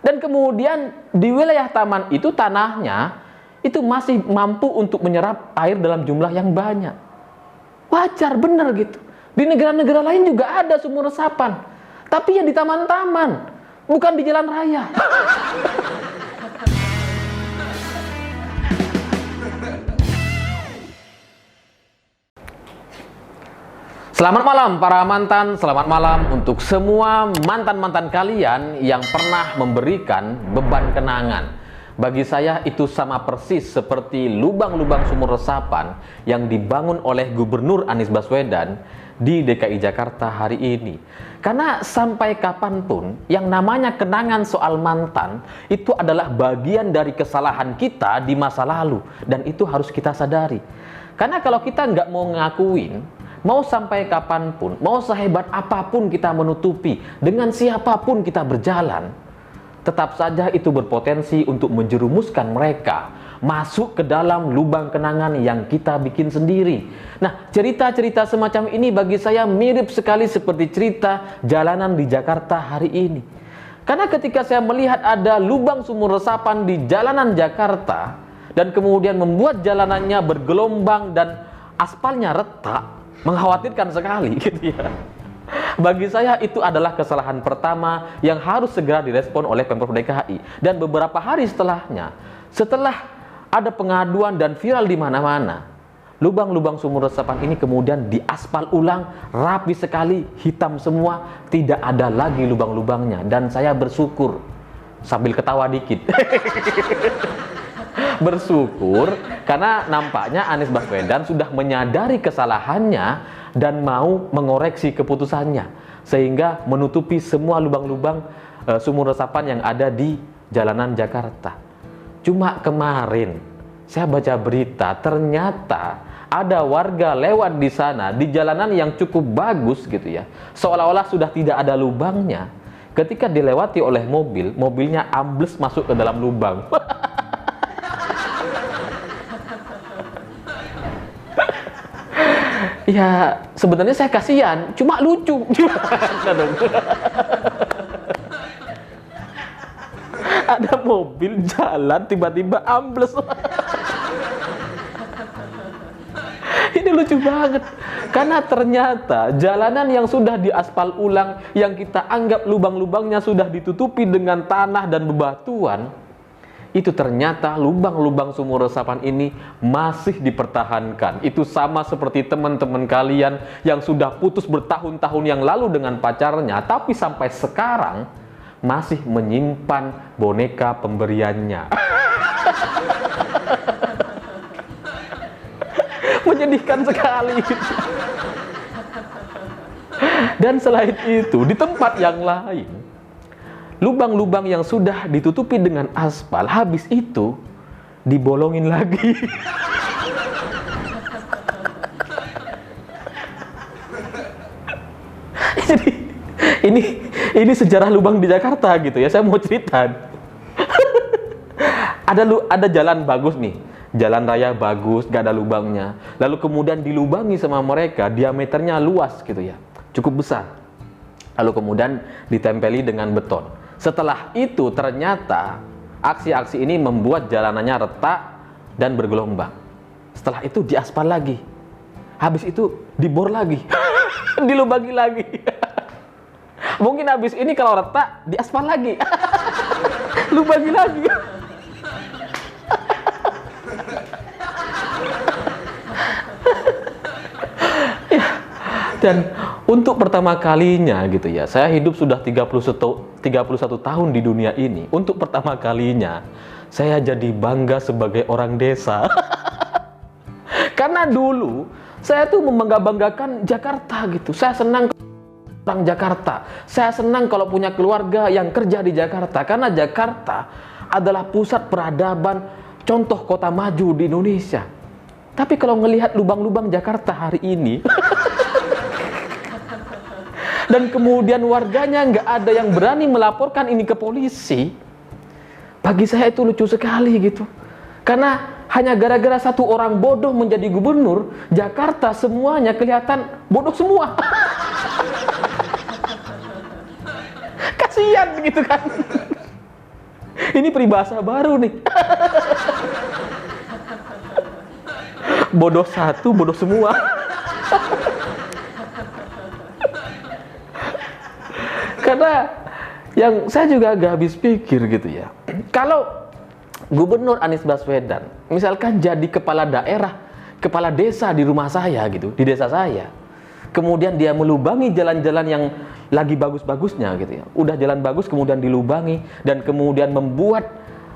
Dan kemudian di wilayah taman itu tanahnya itu masih mampu untuk menyerap air dalam jumlah yang banyak. Wajar, bener gitu. Di negara-negara lain juga ada sumur resapan, tapi ya di taman-taman, bukan di jalan raya. Selamat malam para mantan, selamat malam untuk semua mantan-mantan kalian yang pernah memberikan beban kenangan. Bagi saya itu sama persis seperti lubang-lubang sumur resapan yang dibangun oleh Gubernur Anies Baswedan di DKI Jakarta hari ini. Karena sampai kapanpun yang namanya kenangan soal mantan itu adalah bagian dari kesalahan kita di masa lalu, dan itu harus kita sadari. Karena kalau kita nggak mau ngakuin, mau sampai kapanpun, mau sehebat apapun kita menutupi, dengan siapapun kita berjalan, tetap saja itu berpotensi untuk menjerumuskan mereka masuk ke dalam lubang kenangan yang kita bikin sendiri. Nah, cerita-cerita semacam ini bagi saya mirip sekali seperti cerita jalanan di Jakarta hari ini. Karena ketika saya melihat ada lubang sumur resapan di jalanan Jakarta, dan kemudian membuat jalanannya bergelombang dan aspalnya retak, mengkhawatirkan sekali gitu ya. Bagi saya itu adalah kesalahan pertama yang harus segera direspon oleh Pemprov DKI. Dan beberapa hari setelahnya, setelah ada pengaduan dan viral di mana-mana, lubang-lubang sumur resapan ini kemudian diaspal ulang, rapi sekali, hitam semua, tidak ada lagi lubang-lubangnya. Dan saya bersyukur, sambil ketawa dikit. Bersyukur karena nampaknya Anies Baswedan sudah menyadari kesalahannya dan mau mengoreksi keputusannya, sehingga menutupi semua lubang-lubang sumur resapan yang ada di jalanan Jakarta. Cuma kemarin saya baca berita, ternyata ada warga lewat di sana di jalanan yang cukup bagus gitu ya, seolah-olah sudah tidak ada lubangnya. Ketika dilewati oleh mobil, mobilnya ambles masuk ke dalam lubang. Ya, sebenarnya saya kasihan, cuma lucu. Ada mobil jalan tiba-tiba ambles. Ini lucu banget. Karena ternyata jalanan yang sudah diaspal ulang, yang kita anggap lubang-lubangnya sudah ditutupi dengan tanah dan bebatuan, itu ternyata lubang-lubang sumur resapan ini masih dipertahankan. Itu sama seperti teman-teman kalian yang sudah putus bertahun-tahun yang lalu dengan pacarnya, tapi sampai sekarang masih menyimpan boneka pemberiannya. Menyedihkan sekali. Dan selain itu, di tempat yang lain, lubang-lubang yang sudah ditutupi dengan aspal, habis itu dibolongin lagi. Jadi ini sejarah lubang di Jakarta gitu ya. Saya mau cerita. Ada jalan bagus nih, jalan raya bagus, gak ada lubangnya. Lalu kemudian dilubangi sama mereka, diameternya luas gitu ya, cukup besar. Lalu kemudian ditempeli dengan beton. Setelah itu ternyata aksi-aksi ini membuat jalanannya retak dan bergelombang. Setelah itu diaspal lagi. Habis itu dibor lagi. Dilubangi lagi. Mungkin habis ini kalau retak diaspal lagi. Lubangi lagi. Ya. Dan untuk pertama kalinya gitu ya, saya hidup sudah 31 tahun di dunia ini. Untuk pertama kalinya saya jadi bangga sebagai orang desa. Karena dulu saya tuh membangga-banggakan Jakarta gitu. Saya senang orang Jakarta. Saya senang kalau punya keluarga yang kerja di Jakarta. Karena Jakarta adalah pusat peradaban, contoh kota maju di Indonesia. Tapi kalau ngelihat lubang-lubang Jakarta hari ini, dan kemudian warganya nggak ada yang berani melaporkan ini ke polisi, bagi saya itu lucu sekali gitu. Karena hanya gara-gara satu orang bodoh menjadi gubernur, Jakarta semuanya kelihatan bodoh semua. Kasihan gitu kan. Ini peribahasa baru nih. Bodoh satu, bodoh semua. Karena yang saya juga agak habis pikir gitu ya. Kalau Gubernur Anies Baswedan misalkan jadi kepala daerah, kepala desa di rumah saya gitu, di desa saya. Kemudian dia melubangi jalan-jalan yang lagi bagus-bagusnya gitu ya. Udah jalan bagus kemudian dilubangi dan kemudian membuat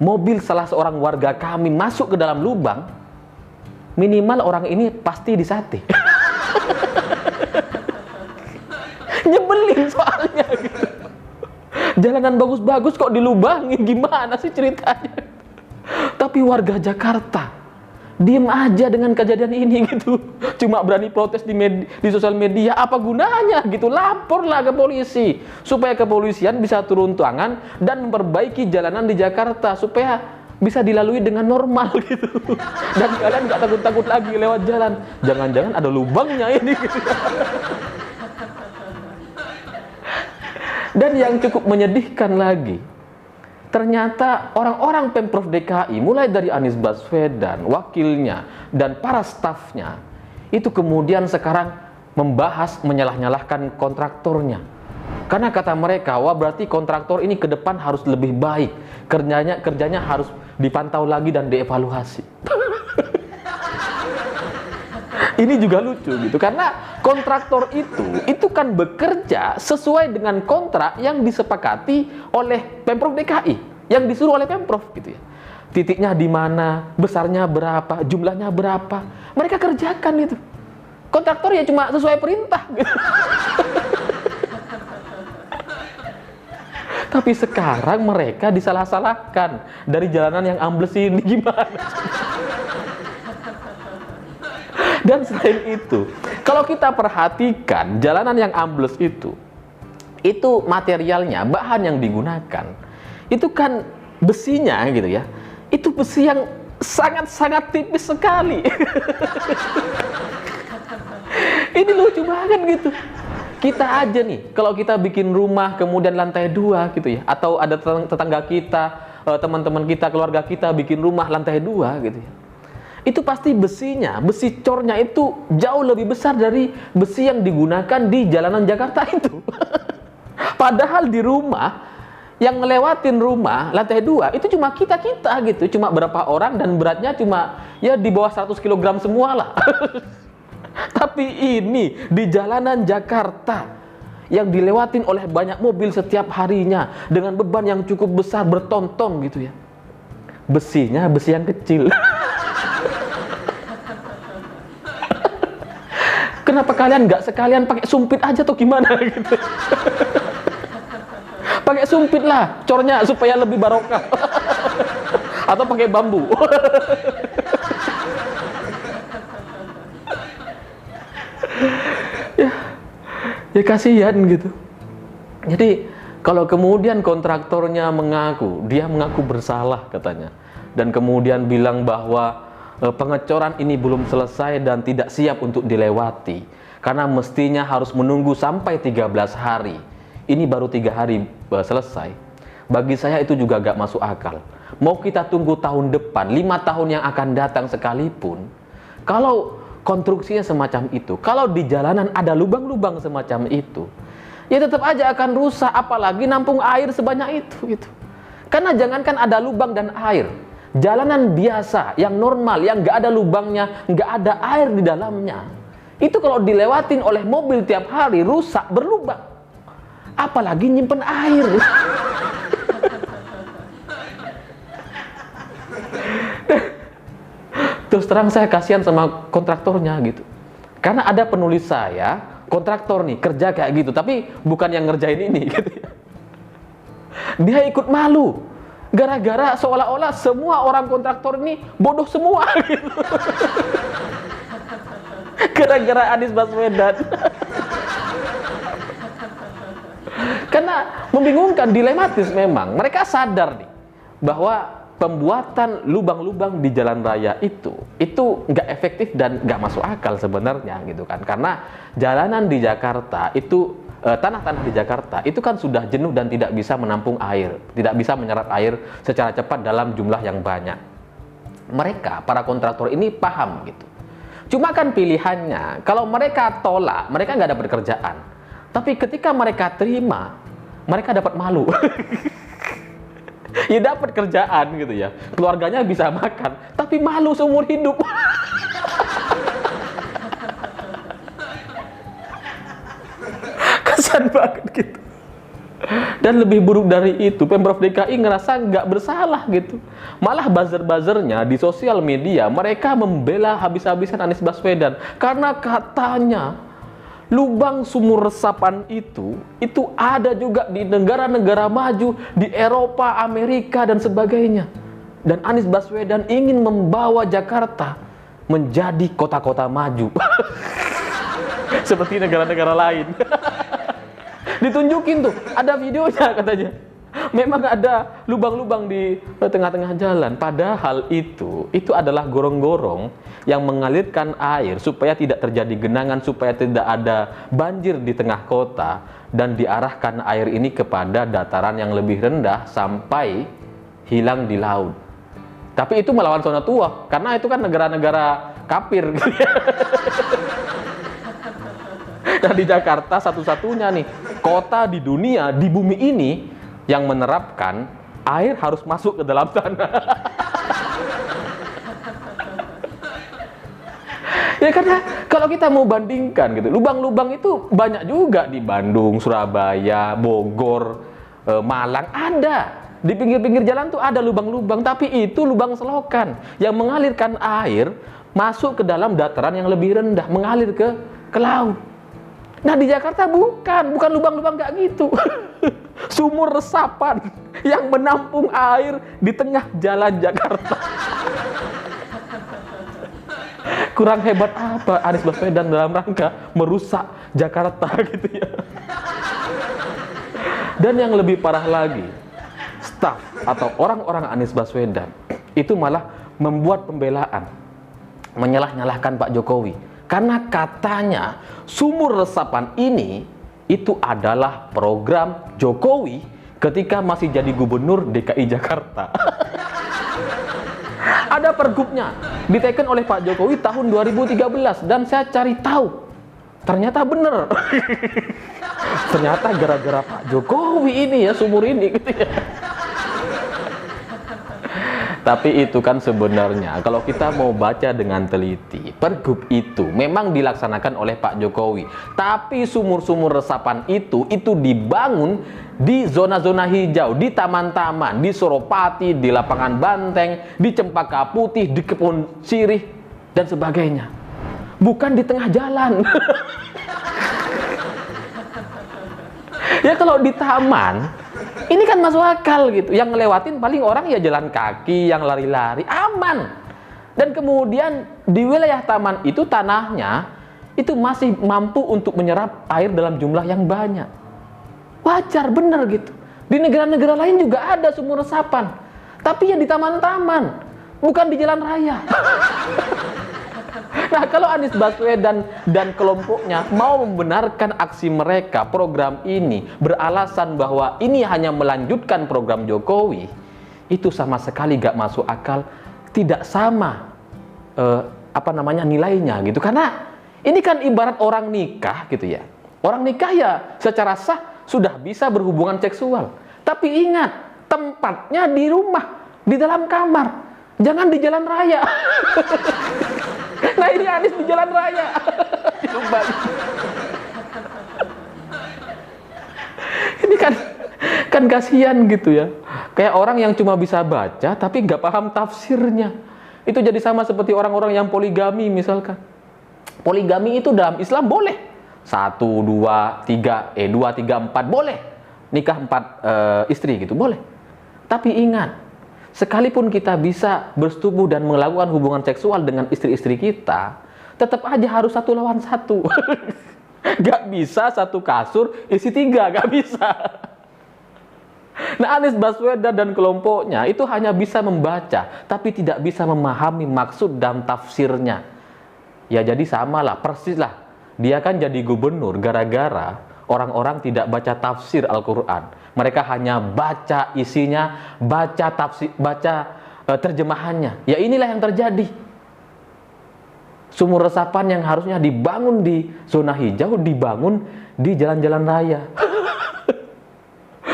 mobil salah seorang warga kami masuk ke dalam lubang. Minimal orang ini pasti disate. Nyebelin soalnya gitu. Jalanan bagus-bagus kok dilubangi, gimana sih ceritanya? Tapi warga Jakarta diem aja dengan kejadian ini gitu. Cuma berani protes di sosial media, apa gunanya gitu. Laporlah ke polisi supaya kepolisian bisa turun tangan dan memperbaiki jalanan di Jakarta supaya bisa dilalui dengan normal gitu. Dan kalian nggak takut-takut lagi lewat jalan. Jangan-jangan ada lubangnya ini gitu. Dan yang cukup menyedihkan lagi, ternyata orang-orang Pemprov DKI, mulai dari Anies Baswedan, wakilnya, dan para stafnya, itu kemudian sekarang membahas menyalah-nyalahkan kontraktornya. Karena kata mereka, wah berarti kontraktor ini ke depan harus lebih baik, kerjanya harus dipantau lagi dan dievaluasi. Ini juga lucu gitu, karena kontraktor itu kan bekerja sesuai dengan kontrak yang disepakati oleh Pemprov DKI, yang disuruh oleh Pemprov gitu ya. Titiknya di mana, besarnya berapa, jumlahnya berapa, mereka kerjakan itu. Kontraktor ya cuma sesuai perintah gitu. Tapi sekarang mereka disalah-salahkan dari jalanan yang ambles ini, gimana? Dan selain itu, kalau kita perhatikan jalanan yang ambles itu materialnya, bahan yang digunakan, itu kan besinya gitu ya, itu besi yang sangat-sangat tipis sekali. Ini lucu banget gitu. Kita aja nih, kalau kita bikin rumah kemudian lantai 2 gitu ya, atau ada tetangga kita, teman-teman kita, keluarga kita bikin rumah lantai 2 gitu ya. Itu pasti besinya, besi cornya itu jauh lebih besar dari besi yang digunakan di jalanan Jakarta itu. Padahal di rumah, yang ngelewatin rumah lantai 2 itu cuma kita gitu, cuma berapa orang dan beratnya cuma ya di bawah 100 kg semua lah. Tapi ini di jalanan Jakarta yang dilewatin oleh banyak mobil setiap harinya dengan beban yang cukup besar berton-ton gitu ya. Besinya besi yang kecil. Kenapa kalian nggak sekalian pakai sumpit aja tuh gimana gitu? Pakai sumpit lah, cornya supaya lebih barokah. Atau pakai bambu. Ya kasihan gitu. Jadi kalau kemudian kontraktornya dia mengaku bersalah katanya, dan kemudian bilang bahwa pengecoran ini belum selesai dan tidak siap untuk dilewati karena mestinya harus menunggu sampai 13 hari. Ini baru 3 hari selesai. Bagi saya itu juga gak masuk akal. Mau kita tunggu tahun depan, 5 tahun yang akan datang sekalipun, kalau konstruksinya semacam itu, kalau di jalanan ada lubang-lubang semacam itu, ya tetap aja akan rusak, apalagi nampung air sebanyak itu gitu. Karena jangankan ada lubang dan air, jalanan biasa, yang normal, yang nggak ada lubangnya, nggak ada air di dalamnya, itu kalau dilewatin oleh mobil tiap hari, rusak, berlubang. Apalagi nyimpen air. Terus terang saya kasihan sama kontraktornya gitu. Karena ada penulis saya, kontraktor nih, kerja kayak gitu, tapi bukan yang ngerjain ini gitu ya. Dia ikut malu. Gara-gara seolah-olah semua orang kontraktor ini bodoh semua gitu. Gara-gara Anies Baswedan. Karena membingungkan, dilematis memang. Mereka sadar nih bahwa pembuatan lubang-lubang di jalan raya itu nggak efektif dan nggak masuk akal sebenarnya gitu kan. Karena jalanan di Jakarta itu tanah-tanah di Jakarta itu kan sudah jenuh dan tidak bisa menampung air, tidak bisa menyerap air secara cepat dalam jumlah yang banyak. Mereka, para kontraktor ini paham gitu. Cuma kan pilihannya, kalau mereka tolak, mereka nggak dapat kerjaan. Tapi ketika mereka terima, mereka dapat malu. Ya dapat kerjaan gitu ya, keluarganya bisa makan, tapi malu seumur hidup. Kasian banget gitu. Dan lebih buruk dari itu, Pemprov DKI ngerasa nggak bersalah gitu. Malah buzzer-buzzernya di sosial media, mereka membela habis-habisan Anies Baswedan. Karena katanya, lubang sumur resapan itu ada juga di negara-negara maju, di Eropa, Amerika, dan sebagainya. Dan Anies Baswedan ingin membawa Jakarta menjadi kota-kota maju. Seperti negara-negara lain. Ditunjukin tuh, ada videonya katanya. Memang ada lubang-lubang di tengah-tengah jalan. Padahal itu adalah gorong-gorong yang mengalirkan air supaya tidak terjadi genangan, supaya tidak ada banjir di tengah kota, dan diarahkan air ini kepada dataran yang lebih rendah sampai hilang di laut. Tapi itu melawan zona tua, karena itu kan negara-negara kafir. Nah, di Jakarta satu-satunya nih kota di dunia, di bumi ini, yang menerapkan air harus masuk ke dalam tanah. Ya karena kalau kita mau bandingkan gitu, lubang-lubang itu banyak juga di Bandung, Surabaya, Bogor, Malang, ada. Di pinggir-pinggir jalan tuh ada lubang-lubang, tapi itu lubang selokan yang mengalirkan air masuk ke dalam dataran yang lebih rendah, mengalir ke laut. Nah, di Jakarta bukan lubang-lubang kayak gitu. Sumur resapan yang menampung air di tengah jalan Jakarta. Kurang hebat apa Anies Baswedan dalam rangka merusak Jakarta gitu ya. Dan yang lebih parah lagi, staf atau orang-orang Anies Baswedan itu malah membuat pembelaan, menyalah-nyalahkan Pak Jokowi. Karena katanya sumur resapan ini itu adalah program Jokowi ketika masih jadi gubernur DKI Jakarta. Ada pergubnya diteken oleh Pak Jokowi tahun 2013 dan saya cari tahu. Ternyata bener. Ternyata gara-gara Pak Jokowi ini ya sumur ini gitu ya. Tapi itu kan sebenarnya kalau kita mau baca dengan teliti, pergub itu memang dilaksanakan oleh Pak Jokowi. Tapi sumur-sumur resapan itu dibangun di zona-zona hijau, di taman-taman, di Suropati, di Lapangan Banteng, di Cempaka Putih, di Kebun Sirih, dan sebagainya. Bukan di tengah jalan. Ya kalau di taman, ini kan masuk akal gitu. Yang ngelewatin paling orang ya jalan kaki, yang lari-lari, aman. Dan kemudian di wilayah taman itu tanahnya itu masih mampu untuk menyerap air dalam jumlah yang banyak. Wajar, bener gitu. Di negara-negara lain juga ada sumur resapan. Tapi ya di taman-taman, bukan di jalan raya. Nah, kalau Anies Baswedan dan kelompoknya mau membenarkan aksi mereka, program ini, beralasan bahwa ini hanya melanjutkan program Jokowi, itu sama sekali gak masuk akal, tidak sama nilainya gitu. Karena ini kan ibarat orang nikah gitu ya. Orang nikah ya secara sah sudah bisa berhubungan seksual. Tapi ingat, tempatnya di rumah, di dalam kamar, jangan di jalan raya. Nah, ini Anies di jalan raya. Coba. Ini kan kasihan gitu ya. Kayak orang yang cuma bisa baca tapi nggak paham tafsirnya. Itu jadi sama seperti orang-orang yang poligami misalkan. Poligami itu dalam Islam boleh. 1, 2, 3, 2, 3, 4 boleh. Nikah 4 istri gitu boleh. Tapi ingat, sekalipun kita bisa bersetubuh dan melakukan hubungan seksual dengan istri-istri kita, tetap aja harus 1 lawan 1. Gak bisa 1 kasur isi 3, gak bisa. Nah, Anies Baswedan dan kelompoknya itu hanya bisa membaca, tapi tidak bisa memahami maksud dan tafsirnya. Ya jadi samalah, persis lah. Dia kan jadi gubernur gara-gara orang-orang tidak baca tafsir Al-Quran. Mereka hanya baca isinya, baca tafsir, baca terjemahannya. Ya inilah yang terjadi. Sumur resapan yang harusnya dibangun di zona hijau dibangun di jalan-jalan raya.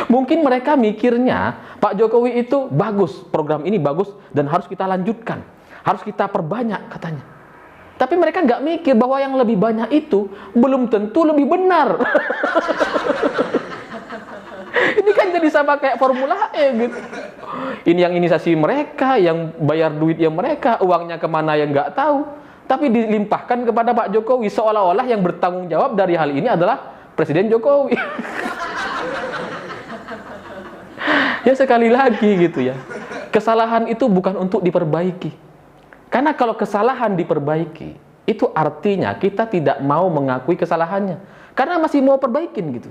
Mungkin mereka mikirnya Pak Jokowi itu bagus, program ini bagus dan harus kita lanjutkan, harus kita perbanyak katanya. Tapi mereka nggak mikir bahwa yang lebih banyak itu belum tentu lebih benar. Ini kan jadi sama kayak Formula E gitu. Ini yang inisiasi mereka, yang bayar duit yang mereka, uangnya kemana yang nggak tahu. Tapi dilimpahkan kepada Pak Jokowi, seolah-olah yang bertanggung jawab dari hal ini adalah Presiden Jokowi. Ya sekali lagi gitu ya, kesalahan itu bukan untuk diperbaiki. Karena kalau kesalahan diperbaiki, itu artinya kita tidak mau mengakui kesalahannya. Karena masih mau perbaikin gitu.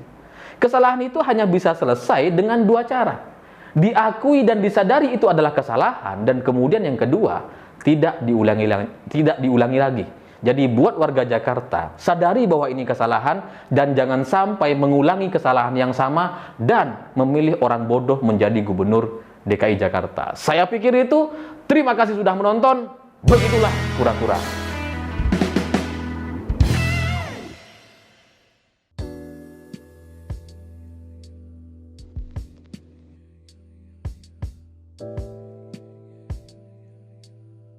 Kesalahan itu hanya bisa selesai dengan dua cara. Diakui dan disadari itu adalah kesalahan, dan kemudian yang kedua, tidak diulangi lagi. Jadi buat warga Jakarta, sadari bahwa ini kesalahan dan jangan sampai mengulangi kesalahan yang sama dan memilih orang bodoh menjadi gubernur DKI Jakarta. Saya pikir itu. Terima kasih sudah menonton. Begitulah kura-kura.